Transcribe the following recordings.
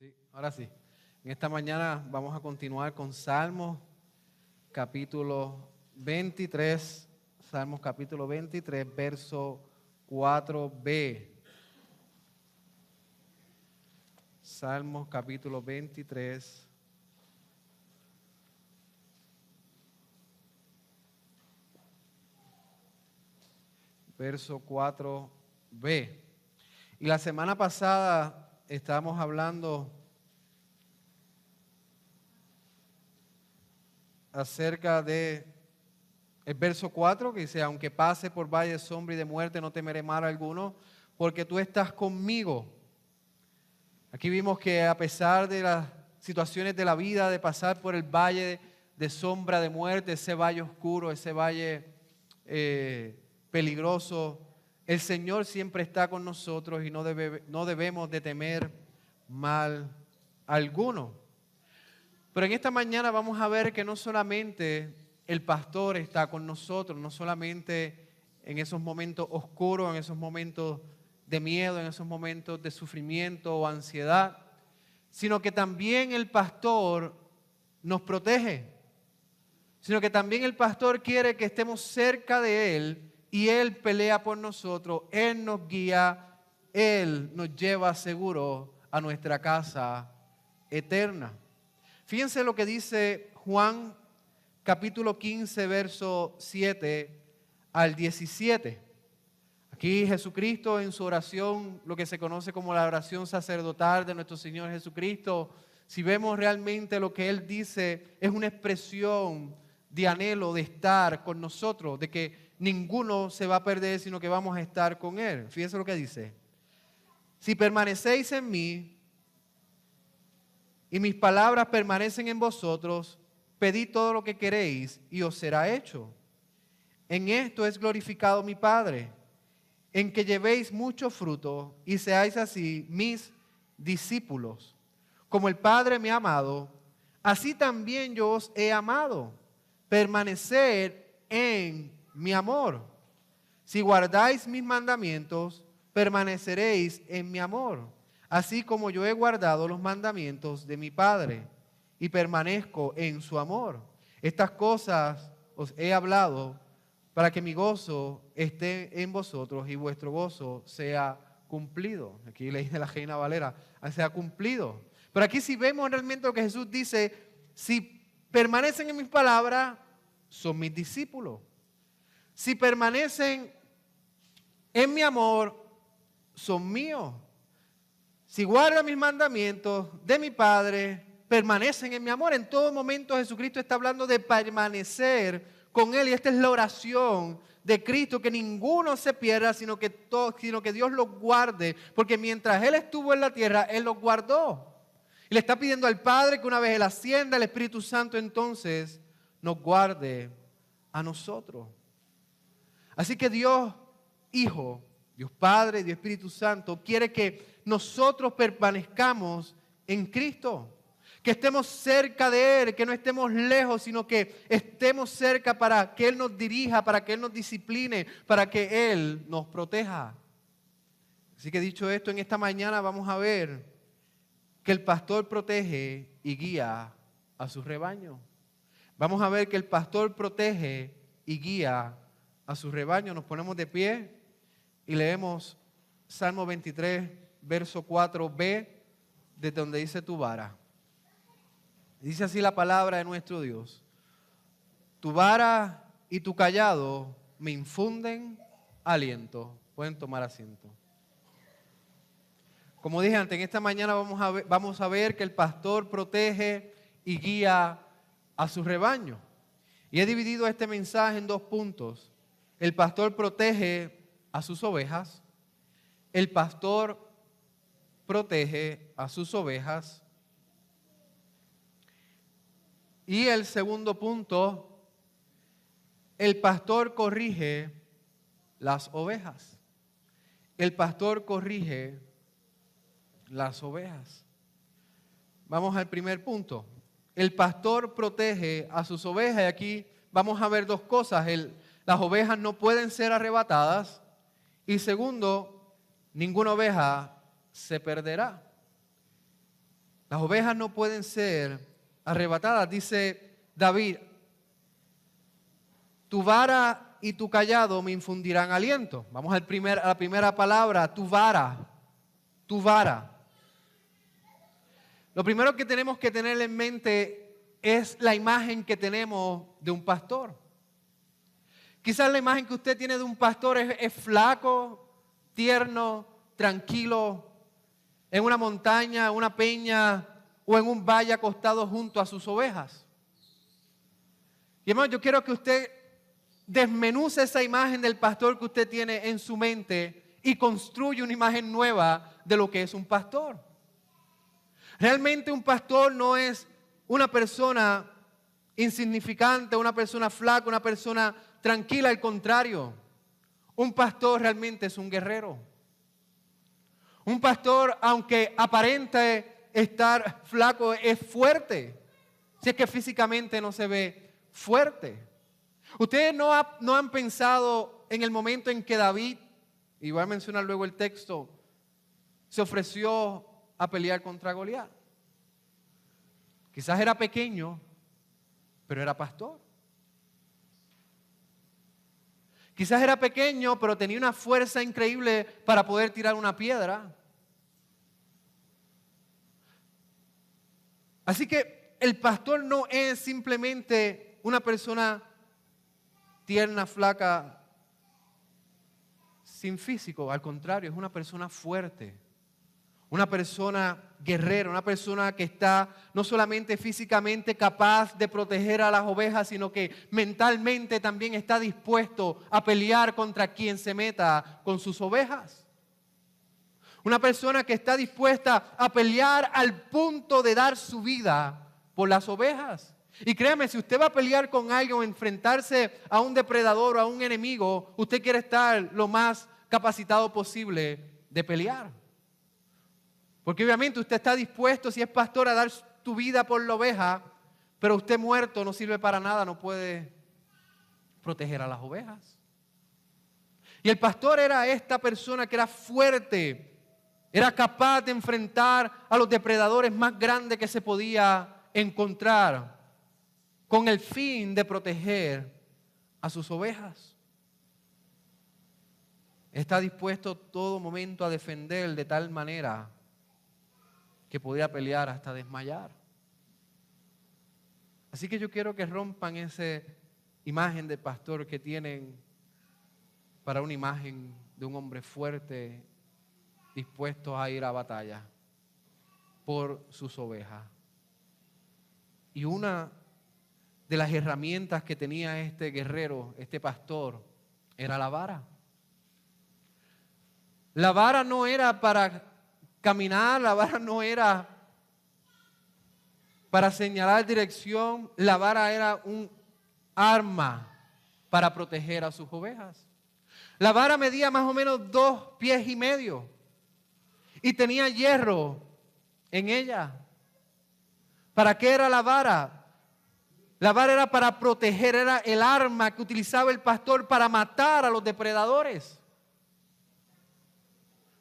Sí, ahora sí. En esta mañana vamos a continuar con Salmos capítulo 23. Salmos capítulo 23, verso 4b. Salmos capítulo 23. Verso 4b. Y la semana pasada estábamos hablando acerca de el verso 4 que dice: aunque pase por valle de sombra y de muerte, no temeré mal alguno, porque tú estás conmigo. Aquí vimos que a pesar de las situaciones de la vida, de pasar por el valle de sombra de muerte, ese valle oscuro, ese valle peligroso, el Señor siempre está con nosotros y no debemos de temer mal alguno. Pero en esta mañana vamos a ver que no solamente el pastor está con nosotros, no solamente en esos momentos oscuros, en esos momentos de miedo, en esos momentos de sufrimiento o ansiedad, sino que también el pastor nos protege, sino que también el pastor quiere que estemos cerca de Él y Él pelea por nosotros, Él nos guía, Él nos lleva seguro a nuestra casa eterna. Fíjense lo que dice Juan capítulo 15, verso 7 al 17. Aquí Jesucristo en su oración, lo que se conoce como la oración sacerdotal de nuestro Señor Jesucristo, si vemos realmente lo que Él dice, es una expresión de anhelo de estar con nosotros, de que ninguno se va a perder, sino que vamos a estar con Él. Fíjense lo que dice: si permanecéis en mí y mis palabras permanecen en vosotros, pedid todo lo que queréis y os será hecho. En esto es glorificado mi Padre, en que llevéis mucho fruto y seáis así mis discípulos. Como el Padre me ha amado, así también yo os he amado. Permaneced en mi amor. Si guardáis mis mandamientos, permaneceréis en mi amor, así como yo he guardado los mandamientos de mi Padre y permanezco en su amor. Estas cosas os he hablado para que mi gozo esté en vosotros y vuestro gozo sea cumplido. Aquí leí de la Reina Valera, sea cumplido. Pero aquí si vemos realmente lo que Jesús dice: si permanecen en mis palabras, son mis discípulos. Si permanecen en mi amor, son míos. Si guardan mis mandamientos de mi Padre, permanecen en mi amor. En todo momento Jesucristo está hablando de permanecer con Él, y esta es la oración de Cristo, que ninguno se pierda, sino que Dios los guarde, porque mientras Él estuvo en la tierra, Él los guardó. Y le está pidiendo al Padre que una vez Él ascienda, el Espíritu Santo entonces nos guarde a nosotros. Así que Dios Hijo, Dios Padre, Dios Espíritu Santo quiere que nosotros permanezcamos en Cristo, que estemos cerca de Él, que no estemos lejos, sino que estemos cerca para que Él nos dirija, para que Él nos discipline, para que Él nos proteja. Así que dicho esto, en esta mañana vamos a ver que el pastor protege y guía a su rebaño. Vamos a ver que el pastor protege y guía a su rebaño. Nos ponemos de pie y leemos Salmo 23, verso 4b, desde donde dice: tu vara. Dice así la palabra de nuestro Dios: tu vara y tu cayado me infunden aliento. Pueden tomar asiento. Como dije antes, en esta mañana vamos a ver que el pastor protege y guía a su rebaño. Y he dividido este mensaje en dos puntos. El pastor protege a sus ovejas. El pastor protege a sus ovejas. Y el segundo punto: el pastor corrige las ovejas. El pastor corrige las ovejas. Vamos al primer punto. El pastor protege a sus ovejas. Y aquí vamos a ver dos cosas. Las ovejas no pueden ser arrebatadas. Y segundo, ninguna oveja se perderá. Las ovejas no pueden ser arrebatadas. Dice David, tu vara y tu cayado me infundirán aliento. Vamos a la primera palabra, tu vara. Tu vara. Lo primero que tenemos que tener en mente es la imagen que tenemos de un pastor. Quizás la imagen que usted tiene de un pastor es flaco, tierno, tranquilo, en una montaña, en una peña o en un valle acostado junto a sus ovejas. Y hermano, yo quiero que usted desmenuce esa imagen del pastor que usted tiene en su mente y construye una imagen nueva de lo que es un pastor. Realmente un pastor no es una persona insignificante, una persona flaca, una persona tranquila, al contrario. Un pastor realmente es un guerrero. Un pastor, aunque aparente estar flaco, es fuerte. Si es que físicamente no se ve fuerte. Ustedes no han pensado en el momento en que David, y voy a mencionar luego el texto, se ofreció a pelear contra Goliat. Quizás era pequeño, pero era pastor. Quizás era pequeño, pero tenía una fuerza increíble para poder tirar una piedra. Así que el pastor no es simplemente una persona tierna, flaca, sin físico. Al contrario, es una persona fuerte. Una persona guerrera, una persona que está no solamente físicamente capaz de proteger a las ovejas, sino que mentalmente también está dispuesto a pelear contra quien se meta con sus ovejas. Una persona que está dispuesta a pelear al punto de dar su vida por las ovejas. Y créame, si usted va a pelear con alguien o enfrentarse a un depredador o a un enemigo, usted quiere estar lo más capacitado posible de pelear. Porque obviamente usted está dispuesto, si es pastor, a dar tu vida por la oveja, pero usted muerto no sirve para nada, no puede proteger a las ovejas. Y el pastor era esta persona que era fuerte, era capaz de enfrentar a los depredadores más grandes que se podía encontrar, con el fin de proteger a sus ovejas. Está dispuesto todo momento a defender de tal manera que podía pelear hasta desmayar. Así que yo quiero que rompan esa imagen de pastor que tienen para una imagen de un hombre fuerte, dispuesto a ir a batalla por sus ovejas. Y una de las herramientas que tenía este guerrero, este pastor, era la vara. La vara no era para caminar, la vara no era para señalar dirección, la vara era un arma para proteger a sus ovejas. La vara medía más o menos 2 pies y medio y tenía hierro en ella. ¿Para qué era la vara? La vara era para proteger, era el arma que utilizaba el pastor para matar a los depredadores,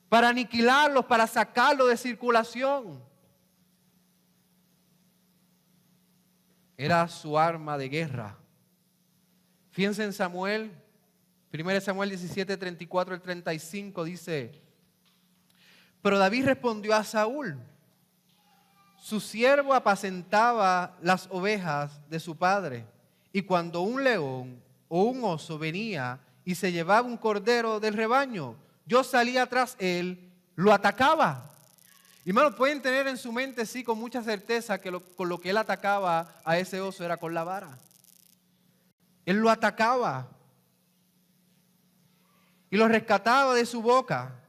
para aniquilarlos, para sacarlos de circulación. Era su arma de guerra. Fíjense en Samuel, 1 Samuel 17, 34 al 35 dice: pero David respondió a Saúl: su siervo apacentaba las ovejas de su padre, y cuando un león o un oso venía y se llevaba un cordero del rebaño, yo salía tras él, lo atacaba. Hermanos, pueden tener en su mente, sí, con mucha certeza que con lo que él atacaba a ese oso era con la vara. Él lo atacaba y lo rescataba de su boca.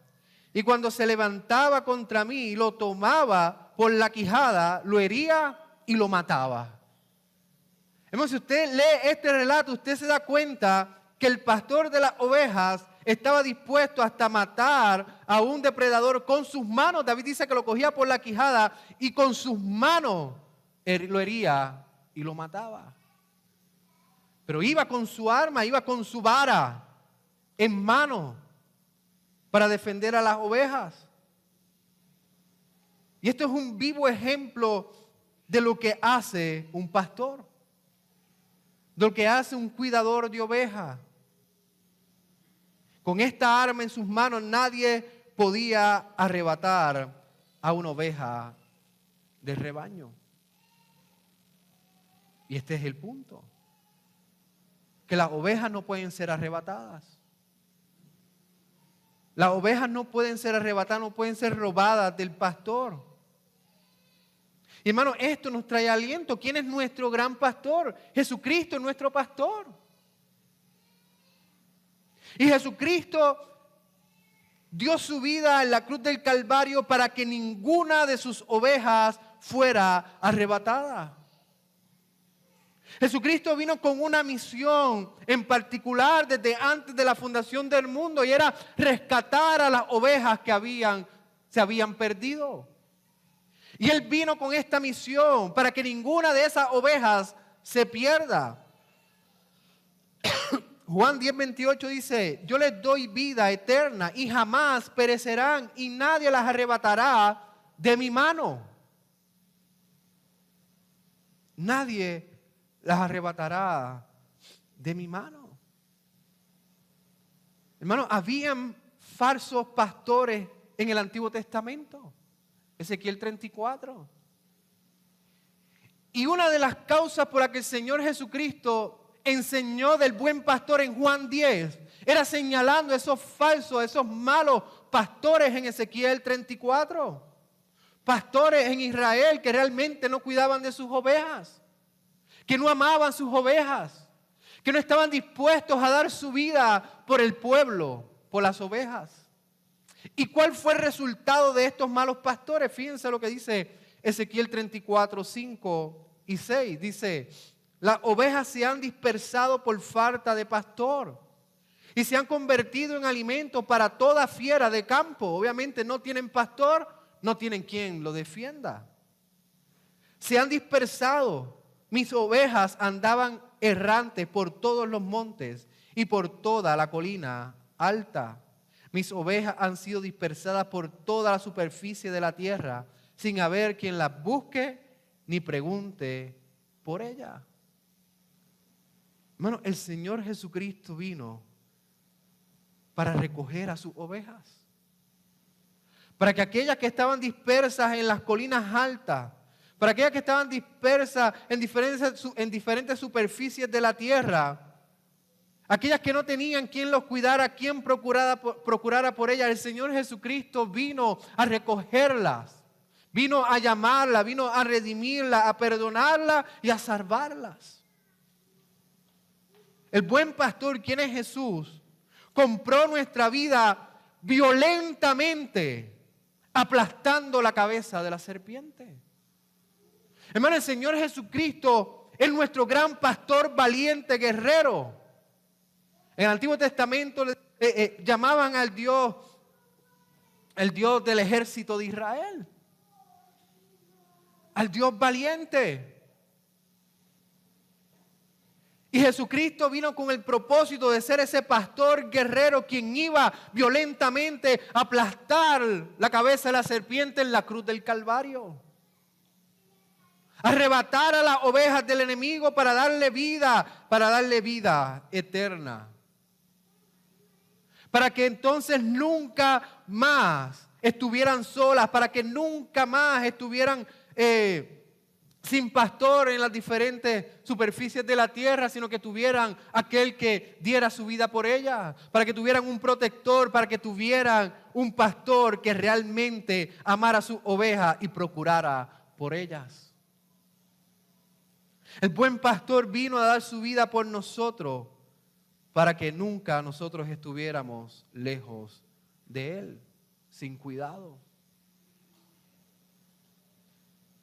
Y cuando se levantaba contra mí, lo tomaba por la quijada, lo hería y lo mataba. Hermanos, si usted lee este relato, usted se da cuenta que el pastor de las ovejas estaba dispuesto hasta matar a un depredador con sus manos. David dice que lo cogía por la quijada y con sus manos lo hería y lo mataba. Pero iba con su arma, iba con su vara en mano para defender a las ovejas. Y esto es un vivo ejemplo de lo que hace un pastor, de lo que hace un cuidador de ovejas. Con esta arma en sus manos nadie podía arrebatar a una oveja del rebaño. Y este es el punto, que las ovejas no pueden ser arrebatadas. Las ovejas no pueden ser arrebatadas, no pueden ser robadas del pastor. Y hermano, esto nos trae aliento. ¿Quién es nuestro gran pastor? Jesucristo es nuestro pastor. Y Jesucristo dio su vida en la cruz del Calvario para que ninguna de sus ovejas fuera arrebatada. Jesucristo vino con una misión en particular desde antes de la fundación del mundo, y era rescatar a las ovejas que se habían perdido. Y Él vino con esta misión para que ninguna de esas ovejas se pierda. Juan 10:28 dice: yo les doy vida eterna y jamás perecerán, y nadie las arrebatará de mi mano. Nadie las arrebatará de mi mano. Hermano, habían falsos pastores en el Antiguo Testamento. Ezequiel 34. Y una de las causas por las que el Señor Jesucristo enseñó del buen pastor en Juan 10 era señalando esos falsos, esos malos pastores en Ezequiel 34. Pastores en Israel que realmente no cuidaban de sus ovejas, que no amaban sus ovejas, que no estaban dispuestos a dar su vida por el pueblo, por las ovejas. ¿Y cuál fue el resultado de estos malos pastores? Fíjense lo que dice Ezequiel 34, 5 y 6. Dice: las ovejas se han dispersado por falta de pastor y se han convertido en alimento para toda fiera de campo. Obviamente no tienen pastor, no tienen quien lo defienda. Se han dispersado. Mis ovejas andaban errantes por todos los montes y por toda la colina alta. Mis ovejas han sido dispersadas por toda la superficie de la tierra, sin haber quien las busque ni pregunte por ellas. Hermano, el Señor Jesucristo vino para recoger a sus ovejas, para que aquellas que estaban dispersas en las colinas altas, para aquellas que estaban dispersas en diferentes superficies de la tierra, aquellas que no tenían quien los cuidara, quien procurara por ellas, el Señor Jesucristo vino a recogerlas, vino a llamarlas, vino a redimirlas, a perdonarlas y a salvarlas. El buen pastor, quien es Jesús, compró nuestra vida violentamente, aplastando la cabeza de la serpiente. Hermano, el Señor Jesucristo es nuestro gran pastor valiente, guerrero. En el Antiguo Testamento llamaban al Dios, el Dios del ejército de Israel, al Dios valiente. Y Jesucristo vino con el propósito de ser ese pastor guerrero quien iba violentamente a aplastar la cabeza de la serpiente en la cruz del Calvario. Arrebatar a las ovejas del enemigo para darle vida eterna. Para que entonces nunca más estuvieran solas, para que nunca más estuvieran sin pastor en las diferentes superficies de la tierra, sino que tuvieran aquel que diera su vida por ellas, para que tuvieran un protector, para que tuvieran un pastor que realmente amara a sus ovejas y procurara por ellas. El buen pastor vino a dar su vida por nosotros para que nunca nosotros estuviéramos lejos de Él, sin cuidado.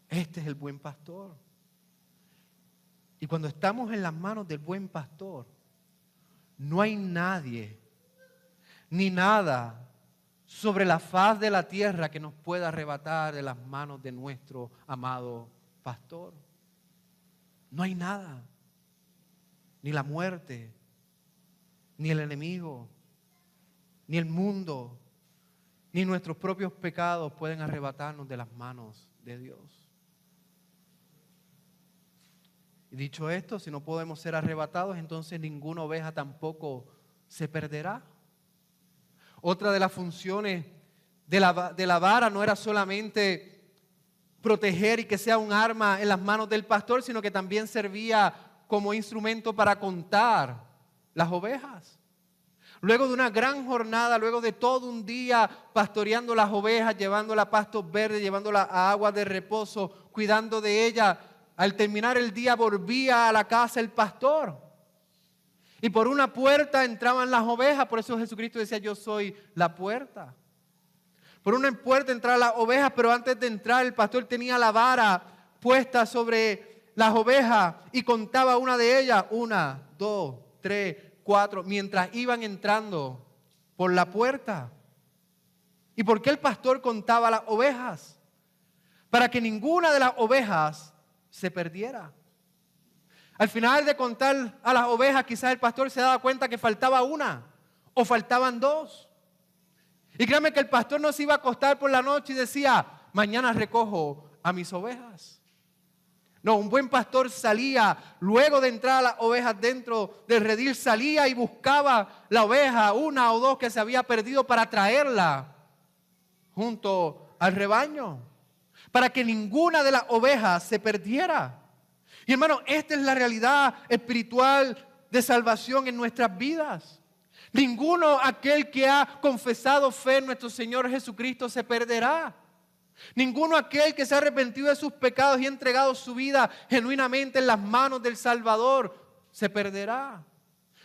Este es el buen pastor. Y cuando estamos en las manos del buen pastor, no hay nadie ni nada sobre la faz de la tierra que nos pueda arrebatar de las manos de nuestro amado pastor. No hay nada, ni la muerte, ni el enemigo, ni el mundo, ni nuestros propios pecados pueden arrebatarnos de las manos de Dios. Y dicho esto, si no podemos ser arrebatados, entonces ninguna oveja tampoco se perderá. Otra de las funciones de la vara no era solamente proteger y que sea un arma en las manos del pastor, sino que también servía como instrumento para contar las ovejas. Luego de una gran jornada, luego de todo un día pastoreando las ovejas, llevándolas a pastos verdes, llevándolas a aguas de reposo, cuidando de ellas, al terminar el día volvía a la casa el pastor. Y por una puerta entraban las ovejas, por eso Jesucristo decía, yo soy la puerta. Por una puerta entraban las ovejas, pero antes de entrar el pastor tenía la vara puesta sobre las ovejas y contaba una de ellas, 1, 2, 3, 4, mientras iban entrando por la puerta. ¿Y por qué el pastor contaba las ovejas? Para que ninguna de las ovejas se perdiera. Al final de contar a las ovejas, quizás el pastor se daba cuenta que faltaba una o faltaban 2. Y créanme que el pastor no se iba a acostar por la noche y decía, mañana recojo a mis ovejas. No, un buen pastor salía, luego de entrar a las ovejas dentro del redil, salía y buscaba la oveja, 1 o 2 que se había perdido para traerla junto al rebaño, para que ninguna de las ovejas se perdiera. Y hermano, esta es la realidad espiritual de salvación en nuestras vidas. Ninguno aquel que ha confesado fe en nuestro Señor Jesucristo se perderá. Ninguno aquel que se ha arrepentido de sus pecados y ha entregado su vida genuinamente en las manos del Salvador se perderá.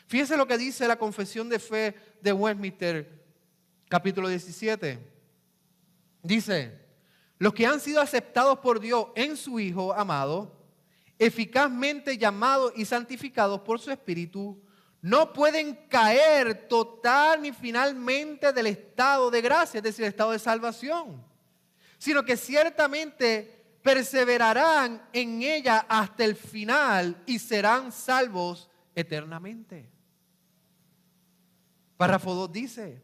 Fíjense lo que dice la Confesión de Fe de Westminster, capítulo 17. Dice, los que han sido aceptados por Dios en su Hijo amado, eficazmente llamados y santificados por su Espíritu, no pueden caer total ni finalmente del estado de gracia, es decir, el estado de salvación, sino que ciertamente perseverarán en ella hasta el final y serán salvos eternamente. Párrafo 2 dice,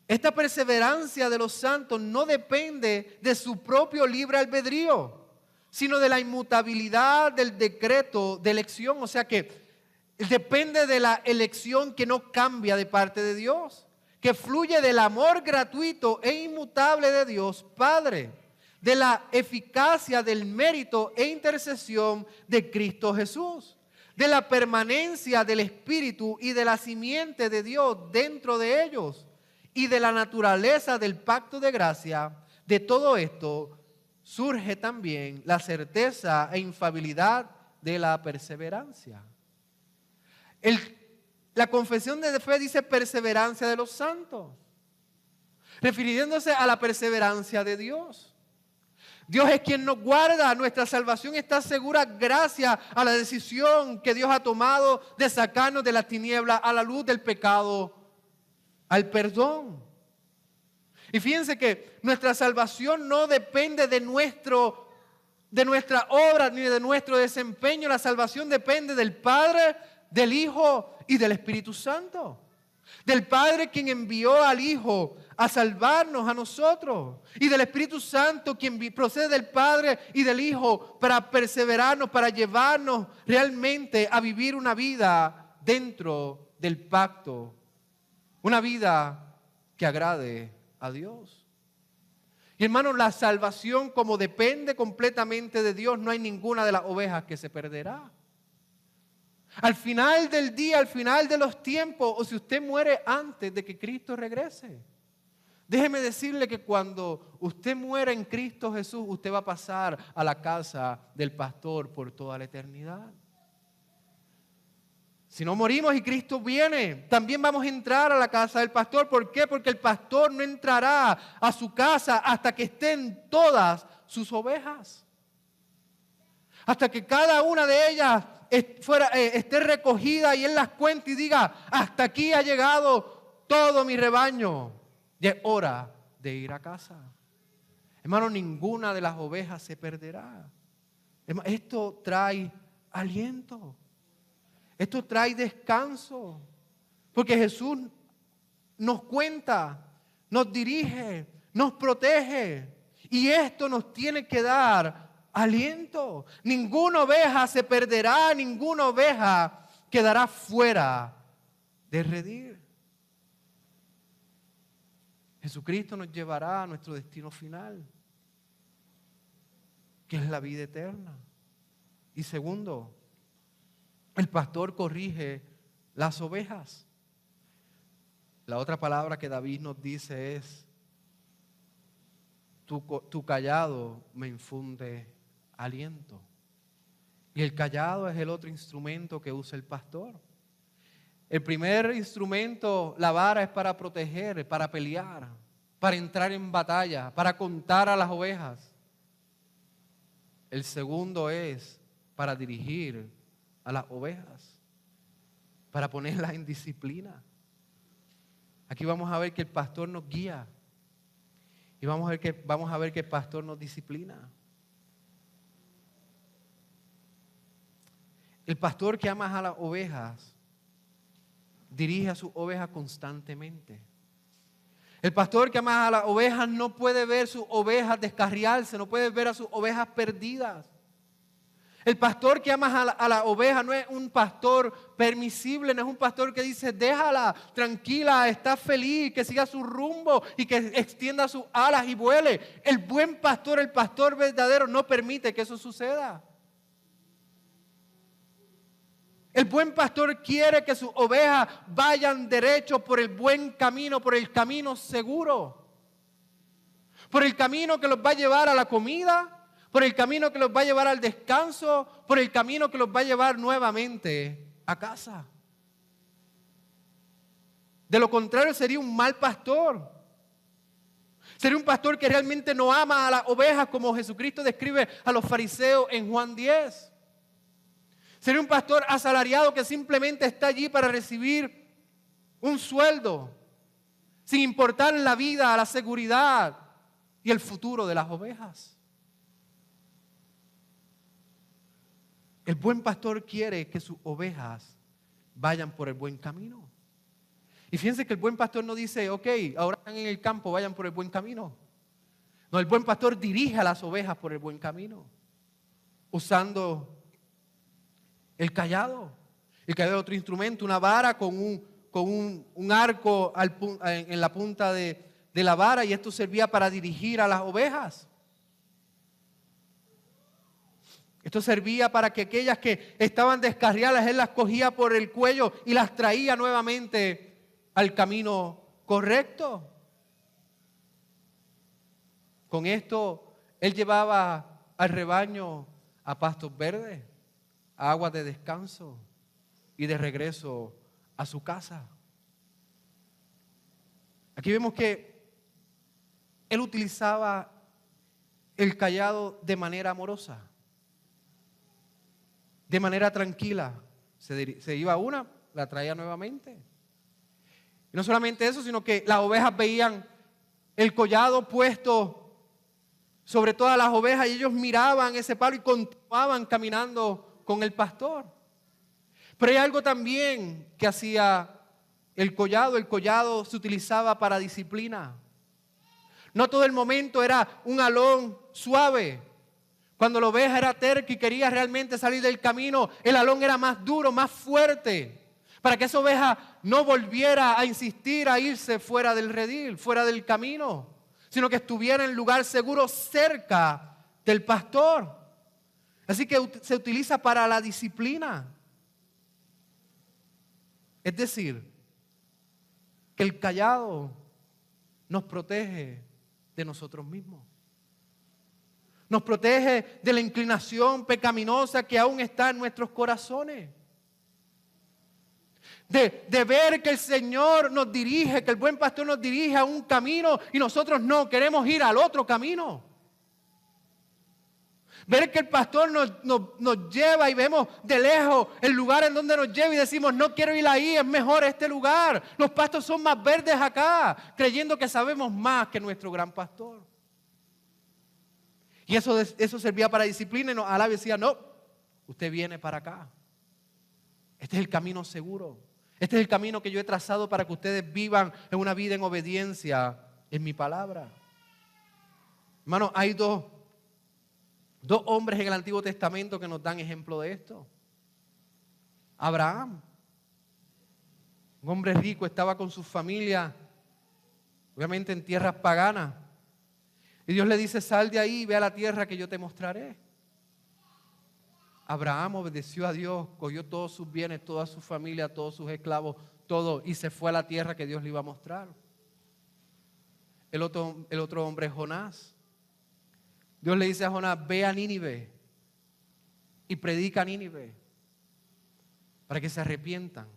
esta perseverancia de los santos no depende de su propio libre albedrío, sino de la inmutabilidad del decreto de elección, o sea que depende de la elección que no cambia de parte de Dios, que fluye del amor gratuito e inmutable de Dios Padre, de la eficacia del mérito e intercesión de Cristo Jesús, de la permanencia del Espíritu y de la simiente de Dios dentro de ellos y de la naturaleza del pacto de gracia. De todo esto surge también la certeza e infalibilidad de la perseverancia. La confesión de fe dice perseverancia de los santos, refiriéndose a la perseverancia de Dios. Dios es quien nos guarda, nuestra salvación está segura gracias a la decisión que Dios ha tomado de sacarnos de la tiniebla a la luz del pecado, al perdón. Y fíjense que nuestra salvación no depende de nuestra obra ni de nuestro desempeño. La salvación depende del Padre, del Hijo y del Espíritu Santo. Del Padre quien envió al Hijo a salvarnos a nosotros. Y del Espíritu Santo quien procede del Padre y del Hijo para perseverarnos, para llevarnos realmente a vivir una vida dentro del pacto. Una vida que agrade a Dios. Y hermanos, la salvación como depende completamente de Dios, no hay ninguna de las ovejas que se perderá. Al final del día, al final de los tiempos, o si usted muere antes de que Cristo regrese, déjeme decirle que cuando usted muera en Cristo Jesús, usted va a pasar a la casa del pastor por toda la eternidad. Si no morimos y Cristo viene, también vamos a entrar a la casa del pastor. ¿Por qué? Porque el pastor no entrará a su casa hasta que estén todas sus ovejas. Hasta que cada una de ellas esté recogida y Él las cuente y diga, hasta aquí ha llegado todo mi rebaño. Ya es hora de ir a casa. Hermano, ninguna de las ovejas se perderá. Esto trae aliento. Esto trae descanso. Porque Jesús nos nos dirige, nos protege. Y esto nos tiene que dar aliento. Ninguna oveja se perderá, ninguna oveja quedará fuera de redil. Jesucristo nos llevará a nuestro destino final, que es la vida eterna. Y segundo, el pastor corrige las ovejas. La otra palabra que David nos dice es: tu callado me infunde aliento. Y el callado es el otro instrumento que usa el pastor. El primer instrumento, la vara, es para proteger, para pelear, para entrar en batalla, para contar a las ovejas. El segundo es para dirigir a las ovejas, para ponerlas en disciplina. Aquí vamos a ver que el pastor nos guía y vamos a ver que el pastor nos disciplina. El pastor que ama a las ovejas dirige a sus ovejas constantemente. El pastor que ama a las ovejas no puede ver sus ovejas descarriarse, no puede ver a sus ovejas perdidas. El pastor que ama a la oveja no es un pastor permisible, no es un pastor que dice: déjala, tranquila, está feliz, que siga su rumbo y que extienda sus alas y vuele. El buen pastor, el pastor verdadero, no permite que eso suceda. El buen pastor quiere que sus ovejas vayan derecho por el buen camino, por el camino seguro, por el camino que los va a llevar a la comida, por el camino que los va a llevar al descanso, por el camino que los va a llevar nuevamente a casa. De lo contrario, sería un mal pastor. Sería un pastor que realmente no ama a las ovejas, como Jesucristo describe a los fariseos en Juan 10. Sería un pastor asalariado que simplemente está allí para recibir un sueldo, sin importar la vida, la seguridad y el futuro de las ovejas. El buen pastor quiere que sus ovejas vayan por el buen camino. Y fíjense que el buen pastor no dice: ok, ahora están en el campo, vayan por el buen camino. No, el buen pastor dirige a las ovejas por el buen camino, usando el callado. El callado es otro instrumento, una vara con un arco en la punta de la vara, y esto servía para dirigir a las ovejas. Esto servía para que aquellas que estaban descarriadas, él las cogía por el cuello y las traía nuevamente al camino correcto. Con esto, él llevaba al rebaño a pastos verdes, a aguas de descanso y de regreso a su casa. Aquí vemos que él utilizaba el callado de manera amorosa, de manera tranquila. Se iba una, la traía nuevamente. Y no solamente eso, sino que las ovejas veían el collado puesto sobre todas las ovejas y ellos miraban ese palo y continuaban caminando con el pastor. Pero hay algo también que hacía el collado. El collado se utilizaba para disciplina. No todo el momento era un alón suave. Cuando la oveja era terca y quería realmente salir del camino, el alón era más duro, más fuerte, para que esa oveja no volviera a insistir a irse fuera del redil, fuera del camino, sino que estuviera en lugar seguro cerca del pastor. Así que se utiliza para la disciplina. Es decir, que el callado nos protege de nosotros mismos. Nos protege de la inclinación pecaminosa que aún está en nuestros corazones. De ver que el Señor nos dirige, que el buen pastor nos dirige a un camino y nosotros no queremos ir al otro camino. Ver que el pastor nos lleva y vemos de lejos el lugar en donde nos lleva y decimos: no quiero ir ahí, es mejor este lugar. Los pastos son más verdes acá, creyendo que sabemos más que nuestro gran pastor. Y eso servía para disciplina y nos alaba y decía: no, usted viene para acá. Este es el camino seguro. Este es el camino que yo he trazado para que ustedes vivan en una vida en obediencia en mi palabra. Hermano, hay dos hombres en el Antiguo Testamento que nos dan ejemplo de esto. Abraham, un hombre rico, estaba con su familia, obviamente en tierras paganas. Y Dios le dice, sal de ahí y ve a la tierra que yo te mostraré. Abraham obedeció a Dios, cogió todos sus bienes, toda su familia, todos sus esclavos, todo, y se fue a la tierra que Dios le iba a mostrar. El otro hombre es Jonás. Dios le dice a Jonás, ve a Nínive y predica a Nínive para que se arrepientan.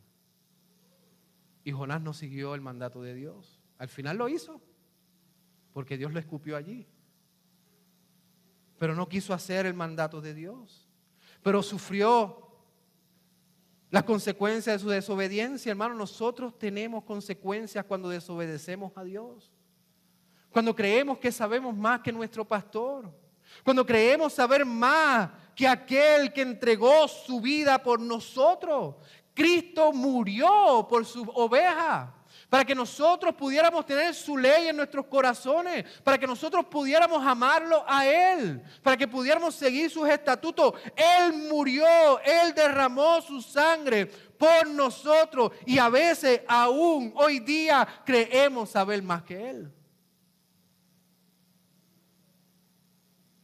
Y Jonás no siguió el mandato de Dios. Al final lo hizo, porque Dios lo escupió allí. Pero no quiso hacer el mandato de Dios. Pero sufrió las consecuencias de su desobediencia. Hermano, nosotros tenemos consecuencias cuando desobedecemos a Dios. Cuando creemos que sabemos más que nuestro pastor. Cuando creemos saber más que aquel que entregó su vida por nosotros. Cristo murió por su oveja, para que nosotros pudiéramos tener su ley en nuestros corazones, para que nosotros pudiéramos amarlo a Él, para que pudiéramos seguir sus estatutos. Él murió, Él derramó su sangre por nosotros y a veces aún hoy día creemos saber más que Él.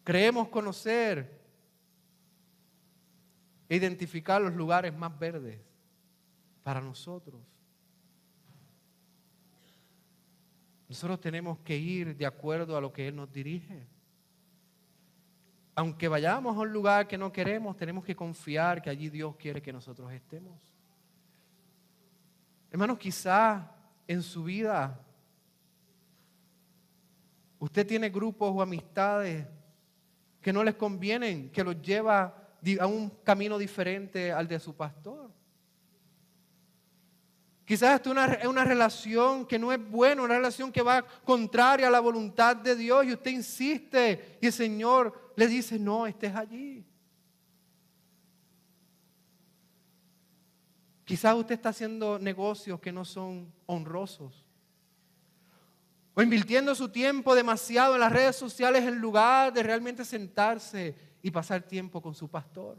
Creemos conocer e identificar los lugares más verdes para nosotros. Nosotros tenemos que ir de acuerdo a lo que Él nos dirige. Aunque vayamos a un lugar que no queremos, tenemos que confiar que allí Dios quiere que nosotros estemos. Hermanos, quizá en su vida usted tiene grupos o amistades que no les convienen, que los lleva a un camino diferente al de su pastor. Quizás es una relación que no es buena, una relación que va contraria a la voluntad de Dios y usted insiste y el Señor le dice, no, estés allí. Quizás usted está haciendo negocios que no son honrosos o invirtiendo su tiempo demasiado en las redes sociales en lugar de realmente sentarse y pasar tiempo con su pastor.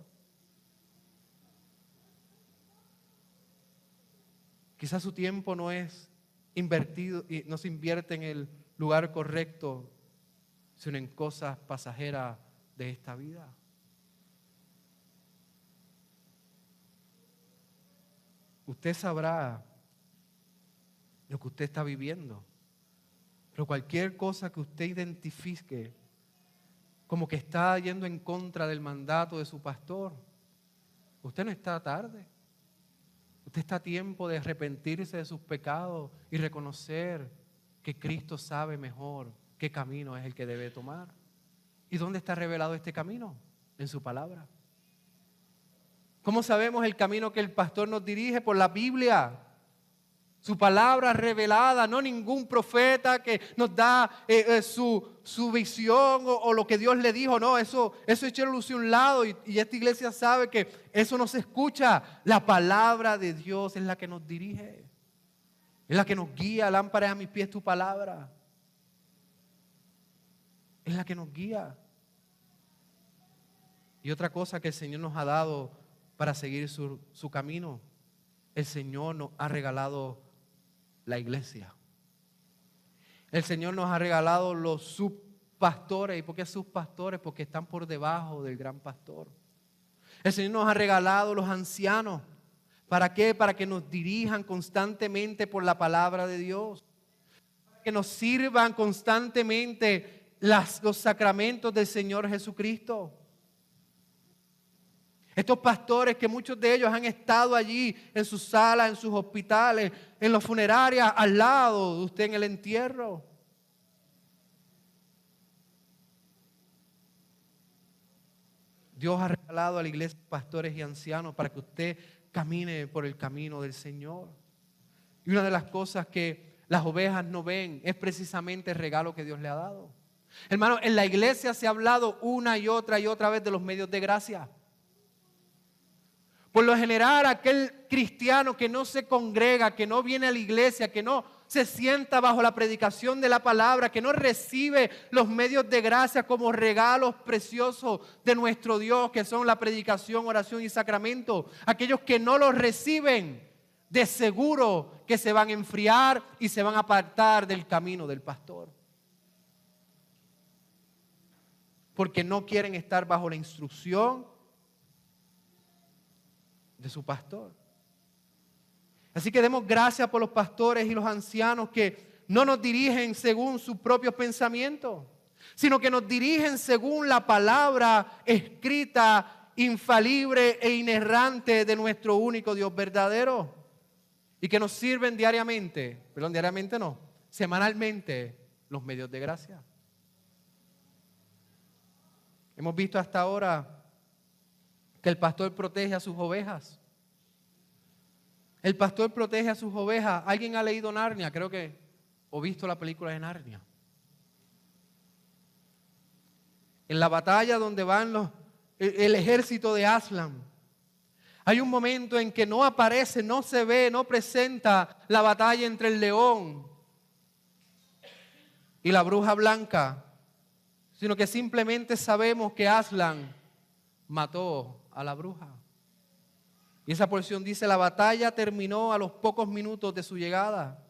Quizás su tiempo no es invertido y no se invierte en el lugar correcto, sino en cosas pasajeras de esta vida. Usted sabrá lo que usted está viviendo, pero cualquier cosa que usted identifique como que está yendo en contra del mandato de su pastor, usted no está tarde. Usted está a tiempo de arrepentirse de sus pecados y reconocer que Cristo sabe mejor qué camino es el que debe tomar. ¿Y dónde está revelado este camino? En su palabra. ¿Cómo sabemos el camino que el pastor nos dirige? Por la Biblia. Su palabra revelada, no ningún profeta que nos da su visión o lo que Dios le dijo. No, eso echéronlo a un lado y esta iglesia sabe que eso no se escucha. La palabra de Dios es la que nos dirige. Es la que nos guía. Lámpara a mis pies tu palabra. Es la que nos guía. Y otra cosa que el Señor nos ha dado para seguir su camino. El Señor nos ha regalado la iglesia. El Señor nos ha regalado los subpastores. ¿Y por qué subpastores? Porque están por debajo del gran pastor. El Señor nos ha regalado los ancianos. ¿Para qué? Para que nos dirijan constantemente por la palabra de Dios. Para que nos sirvan constantemente los sacramentos del Señor Jesucristo. Estos pastores que muchos de ellos han estado allí en sus salas, en sus hospitales, en las funerarias, al lado de usted en el entierro. Dios ha regalado a la iglesia pastores y ancianos para que usted camine por el camino del Señor. Y una de las cosas que las ovejas no ven es precisamente el regalo que Dios le ha dado. Hermano, en la iglesia se ha hablado una y otra vez de los medios de gracia. Por lo general, aquel cristiano que no se congrega, que no viene a la iglesia, que no se sienta bajo la predicación de la palabra, que no recibe los medios de gracia como regalos preciosos de nuestro Dios, que son la predicación, oración y sacramento, aquellos que no los reciben, de seguro que se van a enfriar y se van a apartar del camino del pastor. Porque no quieren estar bajo la instrucción de su pastor. Así que demos gracias por los pastores y los ancianos que no nos dirigen según sus propios pensamientos, sino que nos dirigen según la palabra escrita, infalible e inerrante de nuestro único Dios verdadero. Y que nos sirven semanalmente los medios de gracia. Hemos visto hasta ahora que el pastor protege a sus ovejas. El pastor protege a sus ovejas. ¿Alguien ha leído Narnia? Creo que, o visto la película de Narnia. En la batalla donde van el ejército de Aslan, hay un momento en que no aparece, no se ve, no presenta la batalla entre el león y la bruja blanca, sino que simplemente sabemos que Aslan mató a la bruja. Y esa porción dice: la batalla terminó a los pocos minutos de su llegada.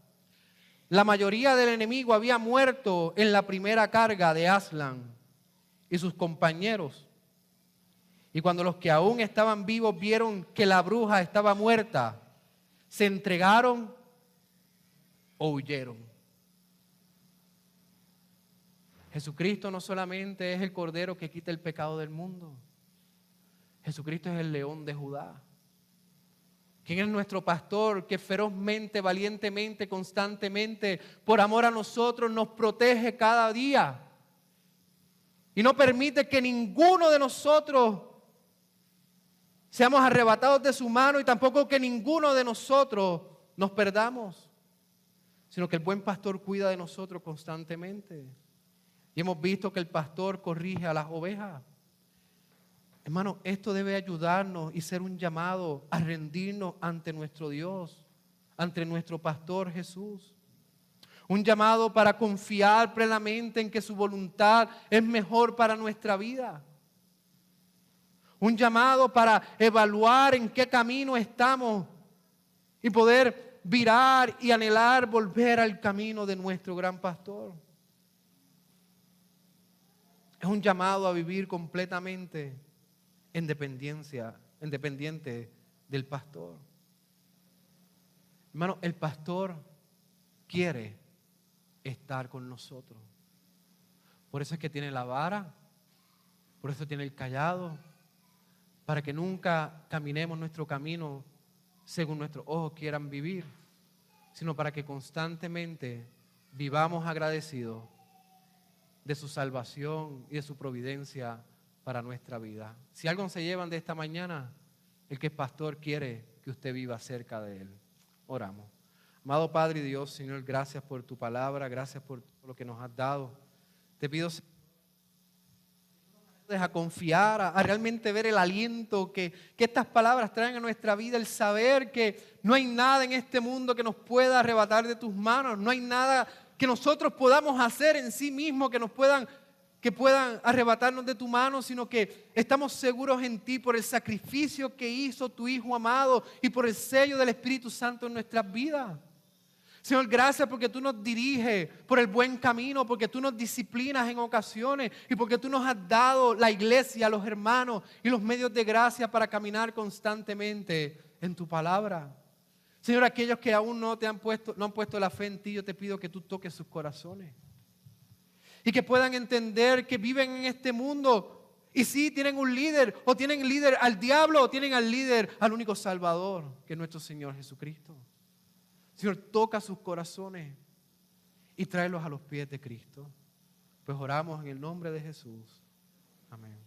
La mayoría del enemigo había muerto en la primera carga de Aslan y sus compañeros. Y cuando los que aún estaban vivos vieron que la bruja estaba muerta, se entregaron o huyeron. Jesucristo no solamente es el Cordero que quita el pecado del mundo. Jesucristo es el León de Judá. ¿Quién es nuestro pastor que ferozmente, valientemente, constantemente, por amor a nosotros, nos protege cada día? Y no permite que ninguno de nosotros seamos arrebatados de su mano, y tampoco que ninguno de nosotros nos perdamos, sino que el buen pastor cuida de nosotros constantemente. Y hemos visto que el pastor corrige a las ovejas. Hermano, esto debe ayudarnos y ser un llamado a rendirnos ante nuestro Dios, ante nuestro pastor Jesús. Un llamado para confiar plenamente en que su voluntad es mejor para nuestra vida. Un llamado para evaluar en qué camino estamos y poder virar y anhelar volver al camino de nuestro gran pastor. Es un llamado a vivir completamente independiente del pastor. Hermano, el pastor quiere estar con nosotros. Por eso es que tiene la vara, por eso tiene el cayado, para que nunca caminemos nuestro camino según nuestros ojos quieran vivir, sino para que constantemente vivamos agradecidos de su salvación y de su providencia para nuestra vida. Si algo se llevan de esta mañana, el que el pastor quiere que usted viva cerca de él. Oramos. Amado Padre y Dios, Señor, gracias por tu palabra, gracias por lo que nos has dado. Te pido, Señor, a confiar, a realmente ver el aliento que estas palabras traen a nuestra vida, el saber que no hay nada en este mundo que nos pueda arrebatar de tus manos, no hay nada que nosotros podamos hacer en sí mismo que puedan arrebatarnos de tu mano, sino que estamos seguros en ti por el sacrificio que hizo tu Hijo amado y por el sello del Espíritu Santo en nuestras vidas. Señor, gracias porque tú nos diriges por el buen camino, porque tú nos disciplinas en ocasiones y porque tú nos has dado la iglesia, los hermanos y los medios de gracia para caminar constantemente en tu palabra. Señor, aquellos que aún no han puesto la fe en ti, yo te pido que tú toques sus corazones y que puedan entender que viven en este mundo y sí tienen un líder, o tienen líder al diablo, o tienen al líder al único Salvador, que es nuestro Señor Jesucristo. Señor, toca sus corazones y tráelos a los pies de Cristo. Pues oramos en el nombre de Jesús. Amén.